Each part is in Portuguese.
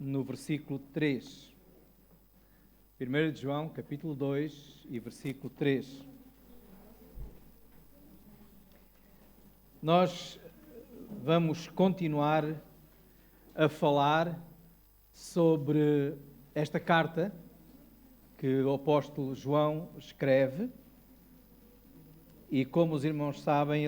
no versículo 3. 1 de João, capítulo 2 e versículo 3. Nós vamos continuar a falar sobre esta carta que o apóstolo João escreve. E como os irmãos sabem,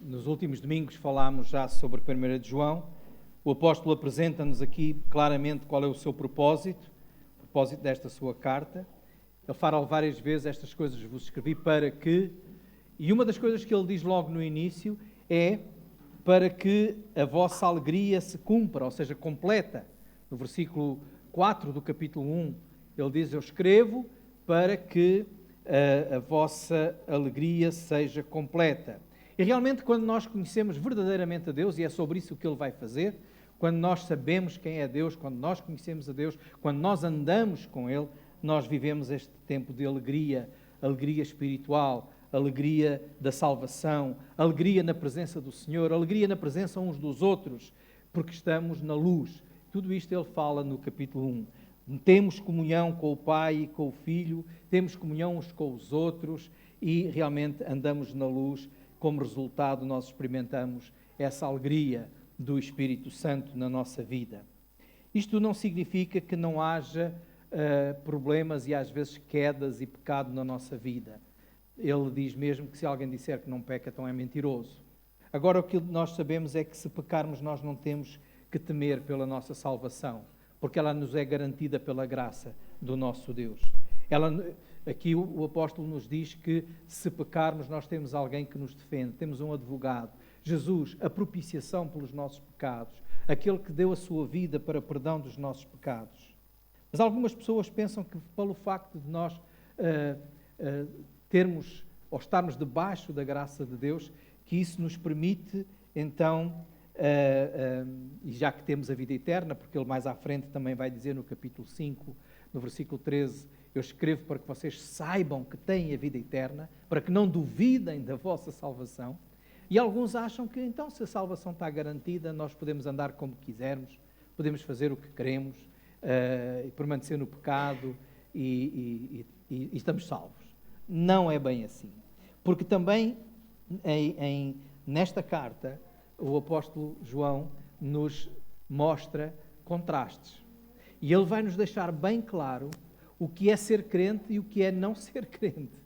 nos últimos domingos falámos já sobre 1 de João. O apóstolo apresenta-nos aqui claramente qual é o seu propósito desta sua carta. Ele fala várias vezes: estas coisas vos escrevi para que... E uma das coisas que ele diz logo no início é para que a vossa alegria se cumpra, ou seja, completa. No versículo 4 do capítulo 1, ele diz: eu escrevo para que a vossa alegria seja completa. E realmente, quando nós conhecemos verdadeiramente a Deus, e é sobre isso que ele vai fazer, quando nós sabemos quem é Deus, quando nós conhecemos a Deus, quando nós andamos com Ele, nós vivemos este tempo de alegria, alegria espiritual, alegria da salvação, alegria na presença do Senhor, alegria na presença uns dos outros, porque estamos na luz. Tudo isto ele fala no capítulo 1. Temos comunhão com o Pai e com o Filho, temos comunhão uns com os outros e realmente andamos na luz. Como resultado, nós experimentamos essa alegria do Espírito Santo na nossa vida. Isto não significa que não haja problemas e às vezes quedas e pecado na nossa vida. Ele diz mesmo que se alguém disser que não peca, então é mentiroso. Agora, o que nós sabemos é que se pecarmos, nós não temos que temer pela nossa salvação, porque ela nos é garantida pela graça do nosso Deus. Aqui o apóstolo nos diz que se pecarmos, nós temos alguém que nos defende, temos um advogado. Jesus, a propiciação pelos nossos pecados, aquele que deu a sua vida para perdão dos nossos pecados. Mas algumas pessoas pensam que pelo facto de nós termos ou estarmos debaixo da graça de Deus, que isso nos permite, então, e já que temos a vida eterna, porque ele mais à frente também vai dizer no capítulo 5, no versículo 13, eu escrevo para que vocês saibam que têm a vida eterna, para que não duvidem da vossa salvação. E alguns acham que, então, se a salvação está garantida, nós podemos andar como quisermos, podemos fazer o que queremos, e permanecer no pecado e estamos salvos. Não é bem assim. Porque também, nesta carta, o apóstolo João nos mostra contrastes. E ele vai nos deixar bem claro o que é ser crente e o que é não ser crente.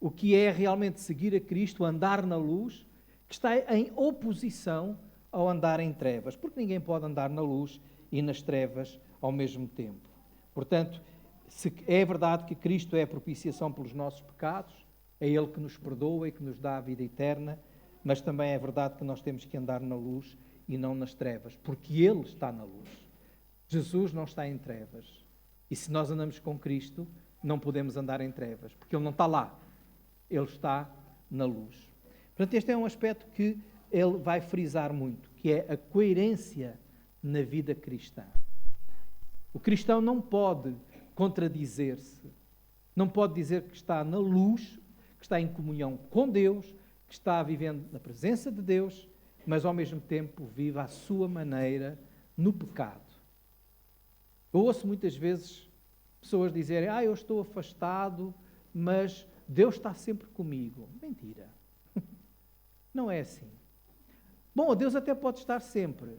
O que é realmente seguir a Cristo, andar na luz, que está em oposição ao andar em trevas. Porque ninguém pode andar na luz e nas trevas ao mesmo tempo. Portanto, se é verdade que Cristo é a propiciação pelos nossos pecados, é Ele que nos perdoa e que nos dá a vida eterna, mas também é verdade que nós temos que andar na luz e não nas trevas, porque Ele está na luz. Jesus não está em trevas. E se nós andamos com Cristo, não podemos andar em trevas, porque Ele não está lá. Ele está na luz. Portanto, este é um aspecto que ele vai frisar muito, que é a coerência na vida cristã. O cristão não pode contradizer-se, não pode dizer que está na luz, que está em comunhão com Deus, que está vivendo na presença de Deus, mas ao mesmo tempo vive à sua maneira no pecado. Eu ouço muitas vezes pessoas dizerem: eu estou afastado, mas Deus está sempre comigo. Mentira. Não é assim. Bom, Deus até pode estar sempre,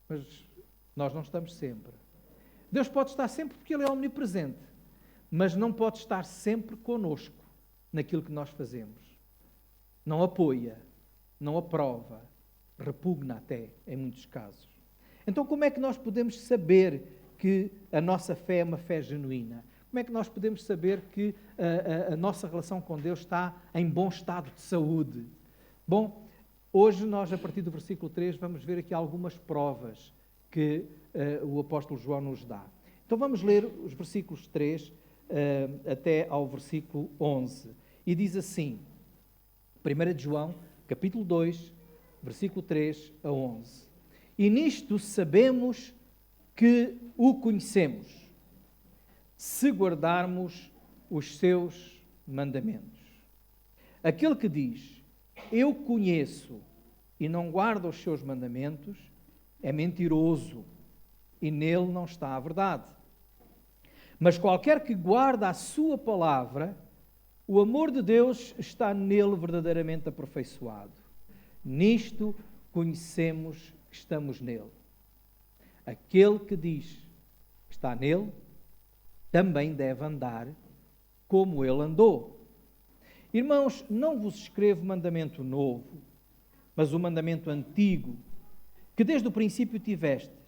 mas nós não estamos sempre. Deus pode estar sempre porque Ele é omnipresente, mas não pode estar sempre conosco naquilo que nós fazemos. Não apoia, não aprova, repugna até, em muitos casos. Então, como é que nós podemos saber que a nossa fé é uma fé genuína? Como é que nós podemos saber que a nossa relação com Deus está em bom estado de saúde? Bom, hoje nós, a partir do versículo 3, vamos ver aqui algumas provas que o apóstolo João nos dá. Então vamos ler os versículos 3 até ao versículo 11. E diz assim, 1 de João, capítulo 2, versículo 3 a 11. E nisto sabemos que o conhecemos, se guardarmos os seus mandamentos. Aquele que diz, eu conheço, e não guarda os seus mandamentos, é mentiroso, e nele não está a verdade. Mas qualquer que guarda a sua palavra, o amor de Deus está nele verdadeiramente aperfeiçoado. Nisto conhecemos que estamos nele. Aquele que diz que está nele, também deve andar como ele andou. Irmãos, não vos escrevo mandamento novo, mas o mandamento antigo, que desde o princípio tivestes.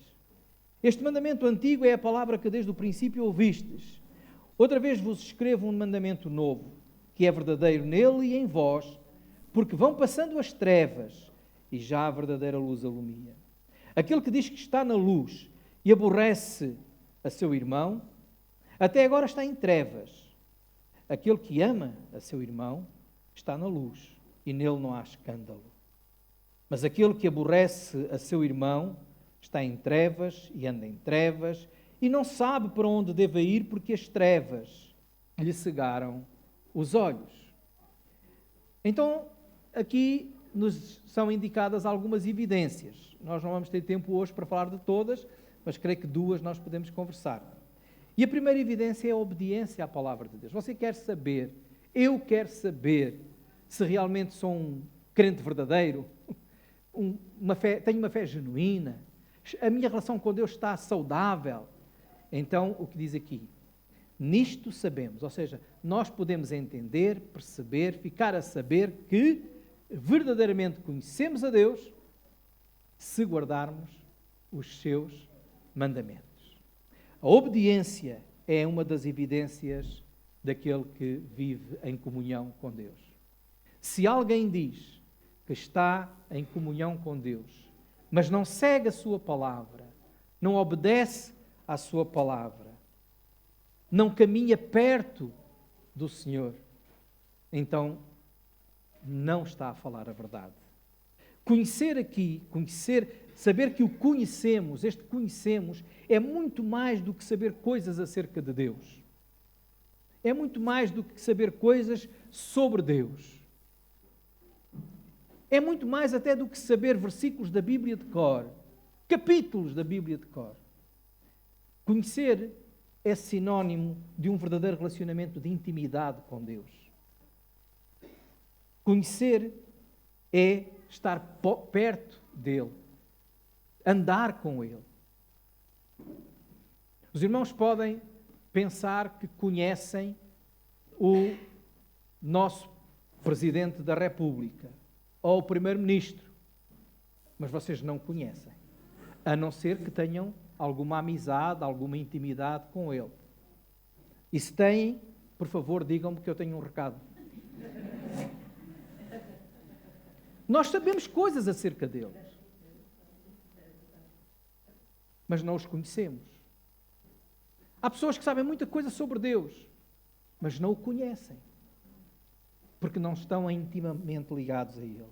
Este mandamento antigo é a palavra que desde o princípio ouvistes. Outra vez vos escrevo um mandamento novo, que é verdadeiro nele e em vós, porque vão passando as trevas e já a verdadeira luz alumia. Aquele que diz que está na luz e aborrece a seu irmão, até agora está em trevas. Aquele que ama a seu irmão está na luz e nele não há escândalo. Mas aquele que aborrece a seu irmão está em trevas e anda em trevas e não sabe para onde deve ir porque as trevas lhe cegaram os olhos. Então, aqui nos são indicadas algumas evidências. Nós não vamos ter tempo hoje para falar de todas, mas creio que duas nós podemos conversar. E a primeira evidência é a obediência à palavra de Deus. Você quer saber, eu quero saber, se realmente sou um crente verdadeiro, tenho uma fé genuína, a minha relação com Deus está saudável. Então, o que diz aqui? Nisto sabemos, ou seja, nós podemos entender, perceber, ficar a saber que verdadeiramente conhecemos a Deus se guardarmos os seus mandamentos. A obediência é uma das evidências daquele que vive em comunhão com Deus. Se alguém diz que está em comunhão com Deus, mas não segue a sua palavra, não obedece à sua palavra, não caminha perto do Senhor, então não está a falar a verdade. Conhecer aqui, saber que o conhecemos, este conhecemos, é muito mais do que saber coisas acerca de Deus. É muito mais do que saber coisas sobre Deus. É muito mais até do que saber versículos da Bíblia de cor, capítulos da Bíblia de cor. Conhecer é sinónimo de um verdadeiro relacionamento de intimidade com Deus. Conhecer é estar perto dele, andar com ele. Os irmãos podem pensar que conhecem o nosso Presidente da República ou o Primeiro-Ministro, mas vocês não conhecem, a não ser que tenham alguma amizade, alguma intimidade com ele. E se têm, por favor, digam-me que eu tenho um recado. Nós sabemos coisas acerca deles, mas não os conhecemos. Há pessoas que sabem muita coisa sobre Deus, mas não o conhecem, porque não estão intimamente ligados a Ele.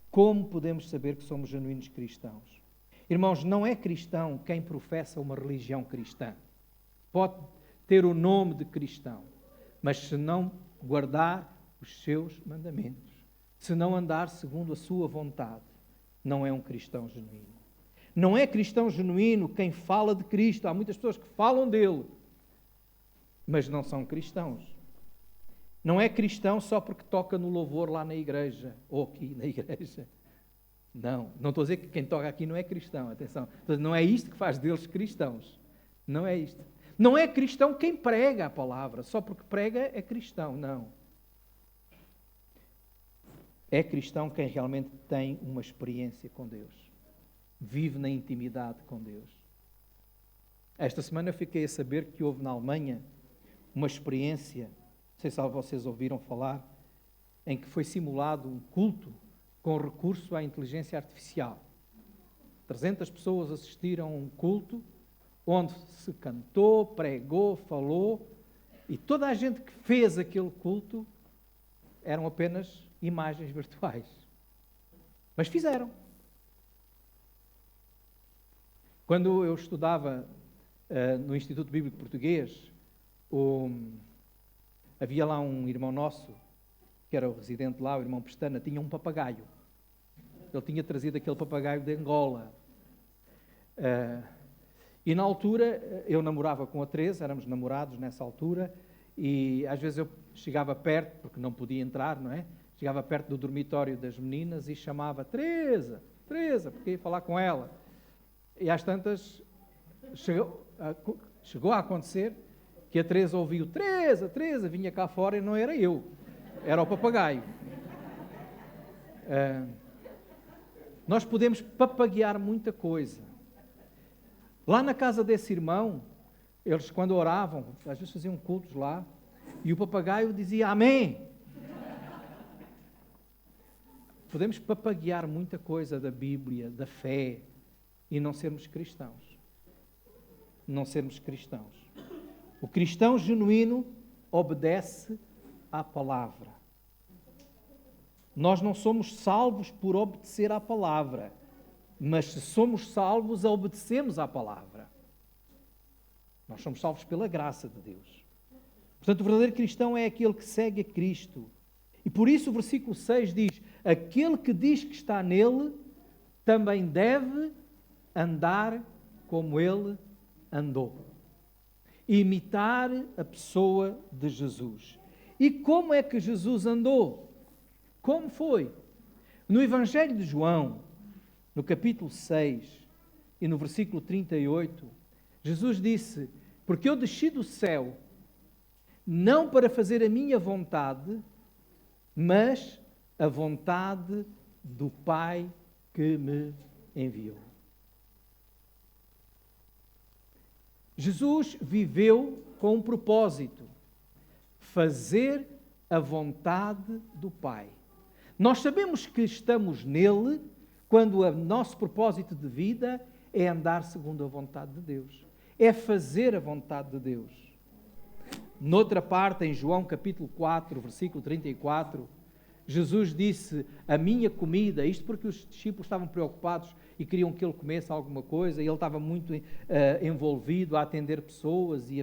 Como podemos saber que somos genuínos cristãos? Irmãos, não é cristão quem professa uma religião cristã. Pode ter o nome de cristão, mas se não guardar os seus mandamentos, se não andar segundo a sua vontade, não é um cristão genuíno. Não é cristão genuíno quem fala de Cristo. Há muitas pessoas que falam dele, mas não são cristãos. Não é cristão só porque toca no louvor lá na igreja, ou aqui na igreja. Não estou a dizer que quem toca aqui não é cristão, atenção. Não é isto que faz deles cristãos. Não é isto. Não é cristão quem prega a palavra, só porque prega é cristão, não. É cristão quem realmente tem uma experiência com Deus. Vive na intimidade com Deus. Esta semana eu fiquei a saber que houve na Alemanha uma experiência, não sei se vocês ouviram falar, em que foi simulado um culto com recurso à inteligência artificial. 300 pessoas assistiram a um culto onde se cantou, pregou, falou, e toda a gente que fez aquele culto eram apenas imagens virtuais. Mas fizeram. Quando eu estudava no Instituto Bíblico Português, havia lá um irmão nosso, que era o residente lá, o irmão Pestana, tinha um papagaio. Ele tinha trazido aquele papagaio de Angola. E na altura, eu namorava com a Teresa, éramos namorados nessa altura, e às vezes eu chegava perto, porque não podia entrar, não é? Chegava perto do dormitório das meninas e chamava Teresa, Teresa, porque ia falar com ela. E às tantas, chegou a acontecer que a Teresa ouviu, Teresa, Teresa, vinha cá fora e não era eu, era o papagaio. Nós podemos papaguear muita coisa. Lá na casa desse irmão, eles quando oravam, às vezes faziam cultos lá, e o papagaio dizia amém. Podemos papaguear muita coisa da Bíblia, da fé, e não sermos cristãos. Não sermos cristãos. O cristão genuíno obedece à palavra. Nós não somos salvos por obedecer à palavra, mas se somos salvos, obedecemos à palavra. Nós somos salvos pela graça de Deus. Portanto, o verdadeiro cristão é aquele que segue a Cristo. E por isso o versículo 6 diz, aquele que diz que está nele, também deve andar como ele andou. Imitar a pessoa de Jesus. E como é que Jesus andou? Como foi? No Evangelho de João, no capítulo 6 e no versículo 38, Jesus disse, porque eu desci do céu, não para fazer a minha vontade, mas a vontade do Pai que me enviou. Jesus viveu com um propósito, fazer a vontade do Pai. Nós sabemos que estamos nele quando o nosso propósito de vida é andar segundo a vontade de Deus, é fazer a vontade de Deus. Noutra parte, em João capítulo 4, versículo 34, Jesus disse, a minha comida, isto porque os discípulos estavam preocupados e queriam que ele comesse alguma coisa, e ele estava muito envolvido a atender pessoas e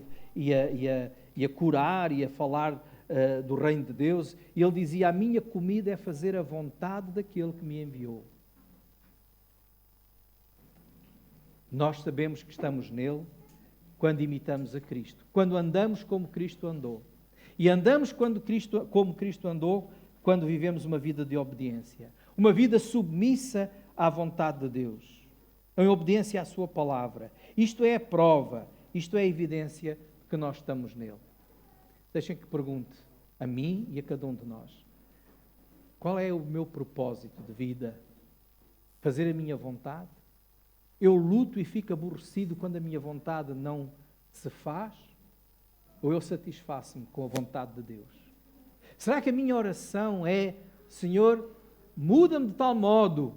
a curar e a falar do reino de Deus, e ele dizia, a minha comida é fazer a vontade daquele que me enviou. Nós sabemos que estamos nele quando imitamos a Cristo, quando andamos como Cristo andou. E andamos como Cristo andou quando vivemos uma vida de obediência, uma vida submissa à vontade de Deus, em obediência à sua palavra. Isto é a prova, isto é a evidência de que nós estamos nele. Deixem que pergunte a mim e a cada um de nós, qual é o meu propósito de vida? Fazer a minha vontade? Eu luto e fico aborrecido quando a minha vontade não se faz? Ou eu satisfaço-me com a vontade de Deus? Será que a minha oração é, Senhor, muda-me de tal modo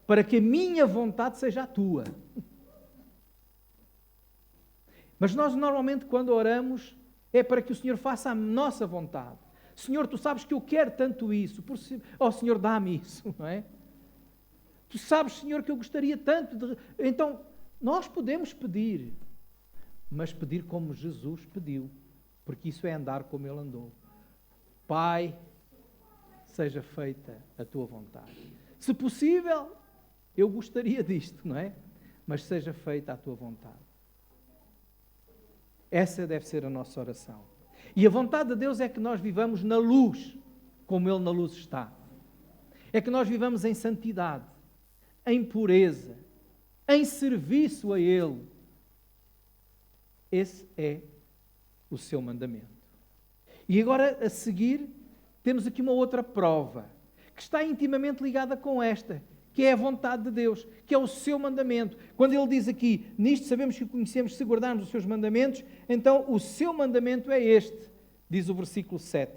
para que a minha vontade seja a tua? Mas nós normalmente quando oramos é para que o Senhor faça a nossa vontade. Senhor, tu sabes que eu quero tanto isso. Senhor, dá-me isso, não é? Tu sabes, Senhor, que eu gostaria tanto de... Então, nós podemos pedir, mas pedir como Jesus pediu, porque isso é andar como Ele andou. Pai, seja feita a tua vontade. Se possível, eu gostaria disto, não é? Mas seja feita a tua vontade. Essa deve ser a nossa oração. E a vontade de Deus é que nós vivamos na luz, como Ele na luz está. É que nós vivamos em santidade, em pureza, em serviço a Ele. Esse é o seu mandamento. E agora, a seguir, temos aqui uma outra prova, que está intimamente ligada com esta, que é a vontade de Deus, que é o seu mandamento. Quando ele diz aqui, nisto sabemos que o conhecemos se guardarmos os seus mandamentos, então o seu mandamento é este, diz o versículo 7.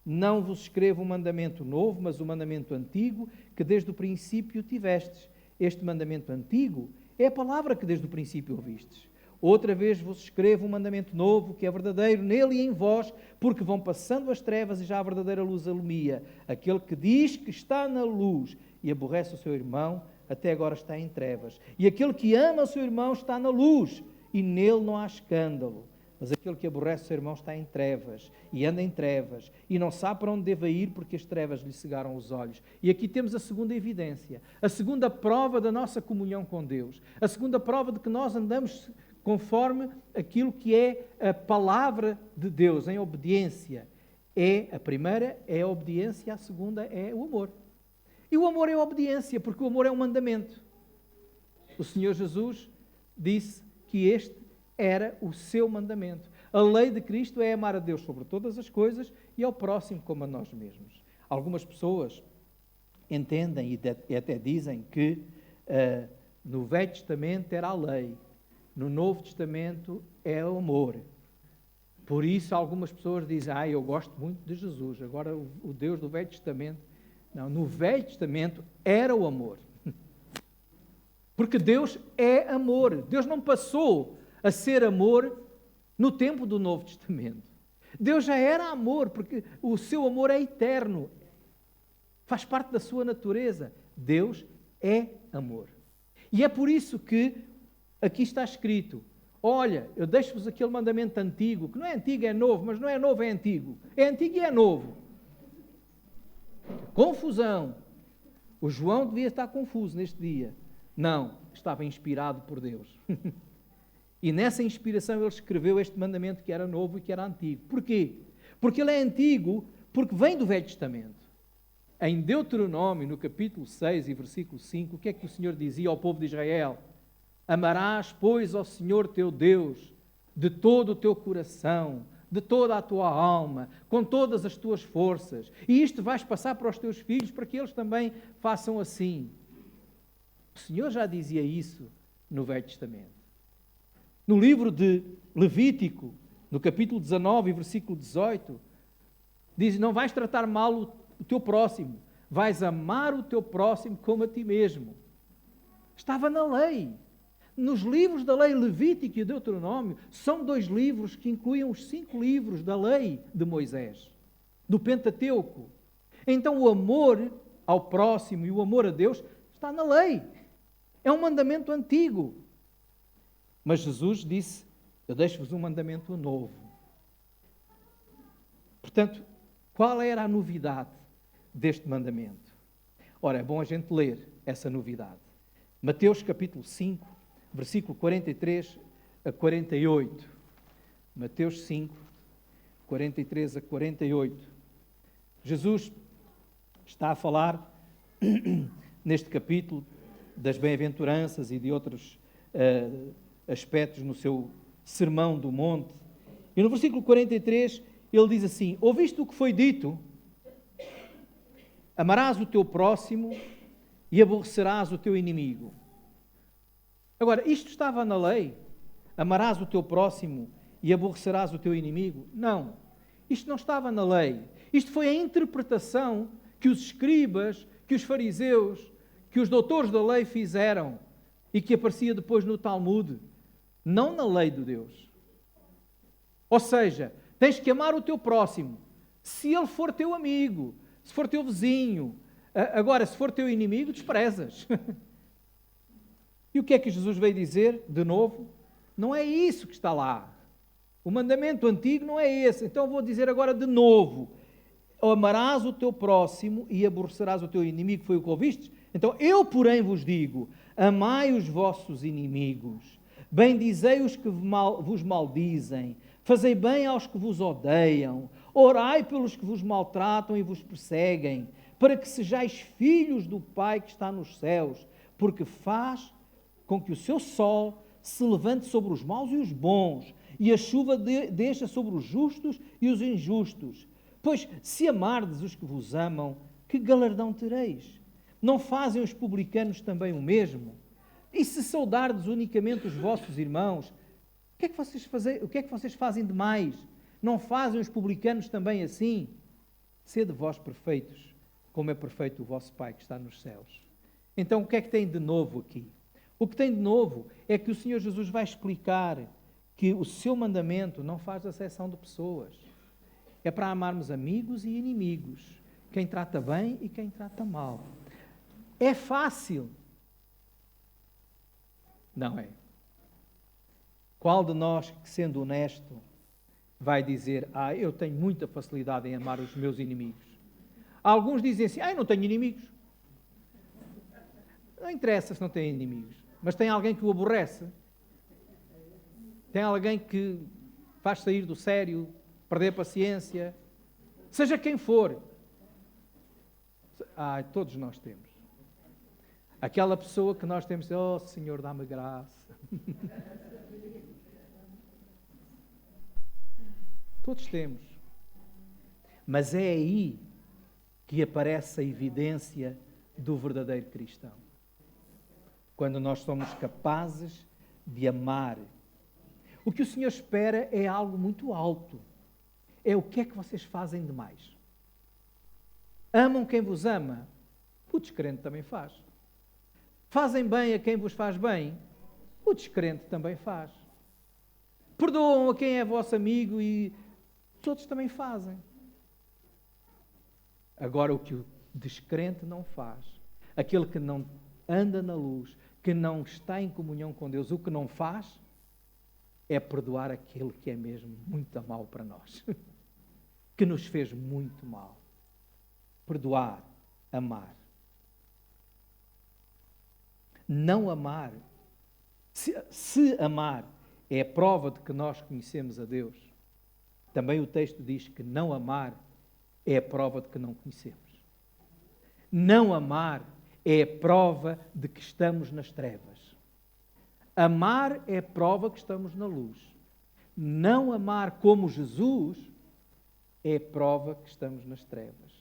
Não vos escrevo um mandamento novo, mas um mandamento antigo, que desde o princípio tivestes. Este mandamento antigo é a palavra que desde o princípio ouvistes. Outra vez vos escrevo um mandamento novo, que é verdadeiro nele e em vós, porque vão passando as trevas e já a verdadeira luz alumia. Aquele que diz que está na luz e aborrece o seu irmão, até agora está em trevas. E aquele que ama o seu irmão está na luz, e nele não há escândalo. Mas aquele que aborrece o seu irmão está em trevas, e anda em trevas, e não sabe para onde deve ir, porque as trevas lhe cegaram os olhos. E aqui temos a segunda evidência, a segunda prova da nossa comunhão com Deus, a segunda prova de que nós andamos conforme aquilo que é a palavra de Deus, em obediência. A primeira é a obediência, a segunda é o amor. E o amor é a obediência, porque o amor é um mandamento. O Senhor Jesus disse que este era o seu mandamento. A lei de Cristo é amar a Deus sobre todas as coisas e ao próximo como a nós mesmos. Algumas pessoas entendem e até dizem que no Velho Testamento era a lei, no Novo Testamento é o amor. Por isso algumas pessoas dizem, eu gosto muito de Jesus, agora o Deus do Velho Testamento. Não, no Velho Testamento era o amor. Porque Deus é amor. Deus não passou a ser amor no tempo do Novo Testamento. Deus já era amor, porque o seu amor é eterno. Faz parte da sua natureza. Deus é amor. E é por isso que aqui está escrito, olha, eu deixo-vos aquele mandamento antigo, que não é antigo, é novo, mas não é novo, é antigo. É antigo e é novo. Confusão. O João devia estar confuso neste dia. Não, estava inspirado por Deus. E nessa inspiração ele escreveu este mandamento que era novo e que era antigo. Porquê? Porque ele é antigo, porque vem do Velho Testamento. Em Deuteronômio, no capítulo 6 e versículo 5, o que é que o Senhor dizia ao povo de Israel? Amarás, pois, ao Senhor teu Deus de todo o teu coração, de toda a tua alma, com todas as tuas forças. E isto vais passar para os teus filhos, para que eles também façam assim. O Senhor já dizia isso no Velho Testamento. No livro de Levítico, no capítulo 19, versículo 18, diz, não vais tratar mal o teu próximo, vais amar o teu próximo como a ti mesmo. Estava na lei. Nos livros da lei, Levítico e Deuteronômio, são 2 livros que incluem os 5 livros da lei de Moisés, do Pentateuco. Então o amor ao próximo e o amor a Deus está na lei. É um mandamento antigo. Mas Jesus disse, eu deixo-vos um mandamento novo. Portanto, qual era a novidade deste mandamento? Ora, é bom a gente ler essa novidade. Mateus capítulo 5, versículo 43 a 48. Mateus 5, 43 a 48. Jesus está a falar neste capítulo das bem-aventuranças e de outros aspectos no seu Sermão do Monte. E no versículo 43 ele diz assim, ouviste o que foi dito? Amarás o teu próximo e aborrecerás o teu inimigo. Agora, isto estava na lei? Amarás o teu próximo e aborrecerás o teu inimigo? Não. Isto não estava na lei. Isto foi a interpretação que os escribas, que os fariseus, que os doutores da lei fizeram e que aparecia depois no Talmud. Não na lei de Deus. Ou seja, tens que amar o teu próximo. Se ele for teu amigo, se for teu vizinho. Agora, se for teu inimigo, desprezas. E o que é que Jesus veio dizer, de novo? Não é isso que está lá. O mandamento antigo não é esse. Então vou dizer agora de novo. Amarás o teu próximo e aborrecerás o teu inimigo. Foi o que ouvistes? Então eu, porém, vos digo, amai os vossos inimigos. Bendizei os que vos maldizem, fazei bem aos que vos odeiam, orai pelos que vos maltratam e vos perseguem, para que sejais filhos do Pai que está nos céus, porque faz com que o seu sol se levante sobre os maus e os bons, e a chuva deixa sobre os justos e os injustos. Pois, se amardes os que vos amam, que galardão tereis? Não fazem os publicanos também o mesmo? E se saudardes unicamente os vossos irmãos, o que é que vocês fazem de mais? Não fazem os publicanos também assim? Sede vós perfeitos, como é perfeito o vosso Pai que está nos céus. Então, o que é que tem de novo aqui? O que tem de novo é que o Senhor Jesus vai explicar que o seu mandamento não faz acepção de pessoas. É para amarmos amigos e inimigos, quem trata bem e quem trata mal. É fácil. Não é. Qual de nós, que sendo honesto, vai dizer, eu tenho muita facilidade em amar os meus inimigos. Alguns dizem assim, eu não tenho inimigos. Não interessa se não tem inimigos, mas tem alguém que o aborrece. Tem alguém que faz sair do sério, perder a paciência, seja quem for. Todos nós temos. Aquela pessoa que nós temos, Senhor, dá-me graça. Todos temos. Mas é aí que aparece a evidência do verdadeiro cristão. Quando nós somos capazes de amar. O que o Senhor espera é algo muito alto. É o que é que vocês fazem de mais. Amam quem vos ama? O descrente também faz. Fazem bem a quem vos faz bem? O descrente também faz. Perdoam a quem é vosso amigo e todos também fazem. Agora, o que o descrente não faz, aquele que não anda na luz, que não está em comunhão com Deus, o que não faz é perdoar aquele que é mesmo muito mal para nós, que nos fez muito mal. Perdoar, amar. Não amar. Se amar é a prova de que nós conhecemos a Deus, também o texto diz que não amar é a prova de que não conhecemos. Não amar é a prova de que estamos nas trevas. Amar é a prova que estamos na luz. Não amar como Jesus é a prova que estamos nas trevas.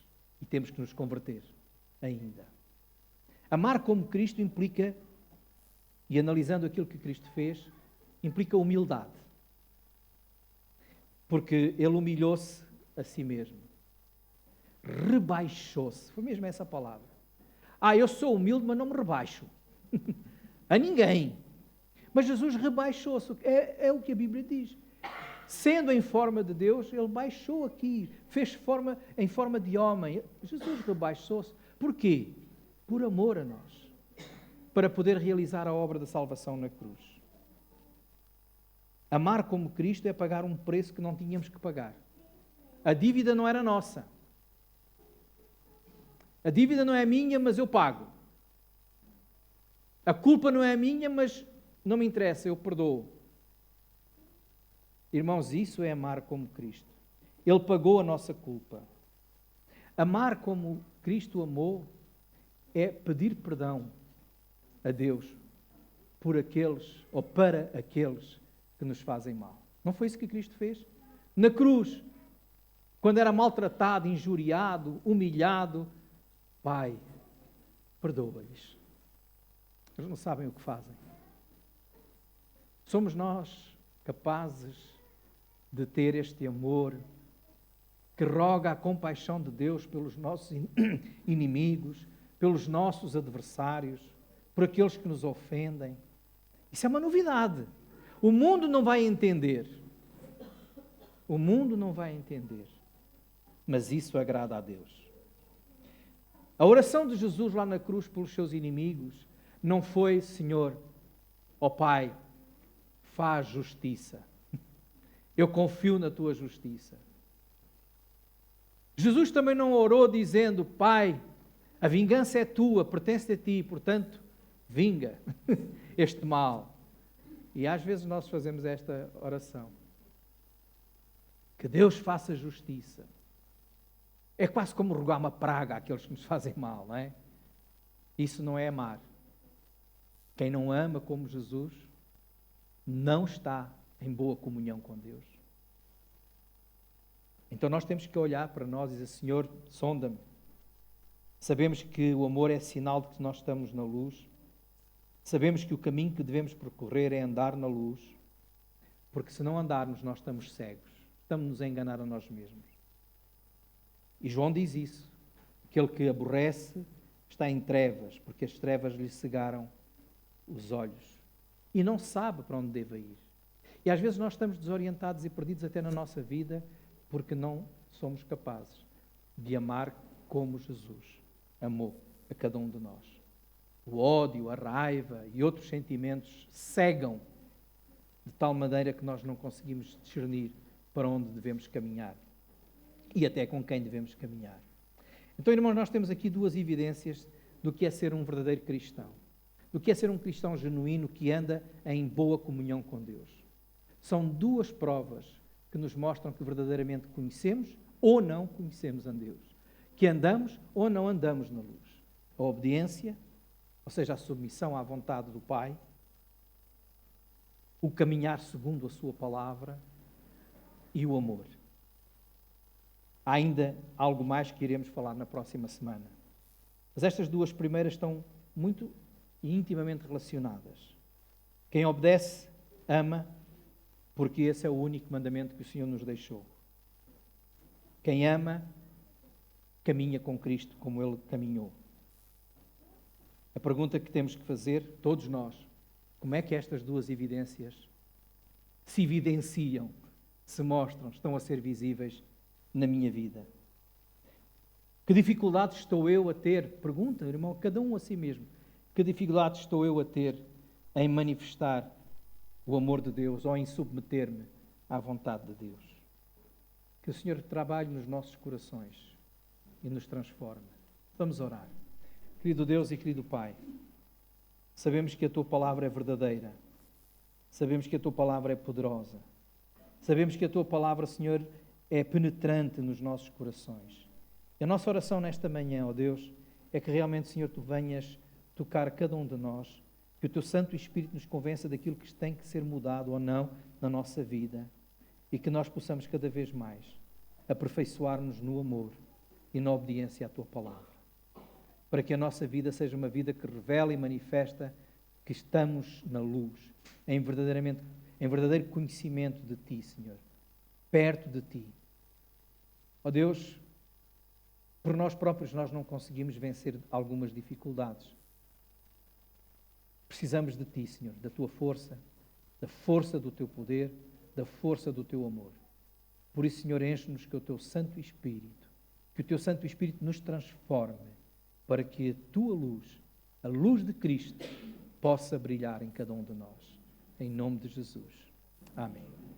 E temos que nos converter ainda. Amar como Cristo implica, e analisando aquilo que Cristo fez, implica humildade. Porque Ele humilhou-se a si mesmo. Rebaixou-se. Foi mesmo essa palavra. Eu sou humilde, mas não me rebaixo. A ninguém. Mas Jesus rebaixou-se. É o que a Bíblia diz. Sendo em forma de Deus, Ele baixou aqui. Fez em forma de homem. Jesus rebaixou-se. Porquê? Por amor a nós. Para poder realizar a obra da salvação na cruz. Amar como Cristo é pagar um preço que não tínhamos que pagar. A dívida não era nossa. A dívida não é minha, mas eu pago. A culpa não é minha, mas não me interessa, eu perdoo. Irmãos, isso é amar como Cristo. Ele pagou a nossa culpa. Amar como Cristo amou é pedir perdão a Deus por aqueles, ou para aqueles que nos fazem mal. Não foi isso que Cristo fez? Na cruz, quando era maltratado, injuriado, humilhado, Pai, perdoa-lhes. Eles não sabem o que fazem. Somos nós capazes de ter este amor que roga a compaixão de Deus pelos nossos inimigos, pelos nossos adversários, por aqueles que nos ofendem. Isso é uma novidade. O mundo não vai entender. O mundo não vai entender. Mas isso agrada a Deus. A oração de Jesus lá na cruz pelos seus inimigos não foi, Senhor, ó Pai, faz justiça. Eu confio na tua justiça. Jesus também não orou dizendo, Pai, a vingança é tua, pertence a ti, portanto, vinga este mal. E às vezes nós fazemos esta oração. Que Deus faça justiça. É quase como rogar uma praga àqueles que nos fazem mal, não é? Isso não é amar. Quem não ama como Jesus não está em boa comunhão com Deus. Então nós temos que olhar para nós e dizer, Senhor, sonda-me. Sabemos que o amor é sinal de que nós estamos na luz. Sabemos que o caminho que devemos percorrer é andar na luz. Porque se não andarmos, nós estamos cegos. Estamos-nos a enganar a nós mesmos. E João diz isso. Aquele que aborrece está em trevas, porque as trevas lhe cegaram os olhos. E não sabe para onde deve ir. E às vezes nós estamos desorientados e perdidos até na nossa vida, porque não somos capazes de amar como Jesus amou a cada um de nós. O ódio, a raiva e outros sentimentos cegam de tal maneira que nós não conseguimos discernir para onde devemos caminhar e até com quem devemos caminhar. Então, irmãos, nós temos aqui duas evidências do que é ser um verdadeiro cristão, do que é ser um cristão genuíno que anda em boa comunhão com Deus. São duas provas que nos mostram que verdadeiramente conhecemos ou não conhecemos a Deus, que andamos ou não andamos na luz. A obediência, ou seja, a submissão à vontade do Pai, o caminhar segundo a sua palavra e o amor. Há ainda algo mais que iremos falar na próxima semana. Mas estas duas primeiras estão muito e intimamente relacionadas. Quem obedece, ama, porque esse é o único mandamento que o Senhor nos deixou. Quem ama, caminha com Cristo como Ele caminhou. A pergunta que temos que fazer, todos nós, como é que estas duas evidências se evidenciam, se mostram, estão a ser visíveis na minha vida? Que dificuldades estou eu a ter? Pergunta, irmão, cada um a si mesmo. Que dificuldades estou eu a ter em manifestar o amor de Deus ou em submeter-me à vontade de Deus? Que o Senhor trabalhe nos nossos corações e nos transforme. Vamos orar. Querido Deus e querido Pai, sabemos que a Tua palavra é verdadeira. Sabemos que a Tua palavra é poderosa. Sabemos que a Tua palavra, Senhor, é penetrante nos nossos corações. E a nossa oração nesta manhã, ó Deus, é que realmente, Senhor, Tu venhas tocar cada um de nós, que o Teu Santo Espírito nos convença daquilo que tem que ser mudado ou não na nossa vida e que nós possamos cada vez mais aperfeiçoar-nos no amor e na obediência à Tua palavra, para que a nossa vida seja uma vida que revela e manifesta que estamos na luz, em verdadeiro conhecimento de Ti, Senhor, perto de Ti. Ó Deus, por nós próprios nós não conseguimos vencer algumas dificuldades. Precisamos de Ti, Senhor, da Tua força, da força do Teu poder, da força do Teu amor. Por isso, Senhor, enche-nos com o Teu Santo Espírito, que o Teu Santo Espírito nos transforme, para que a Tua luz, a luz de Cristo, possa brilhar em cada um de nós. Em nome de Jesus. Amém.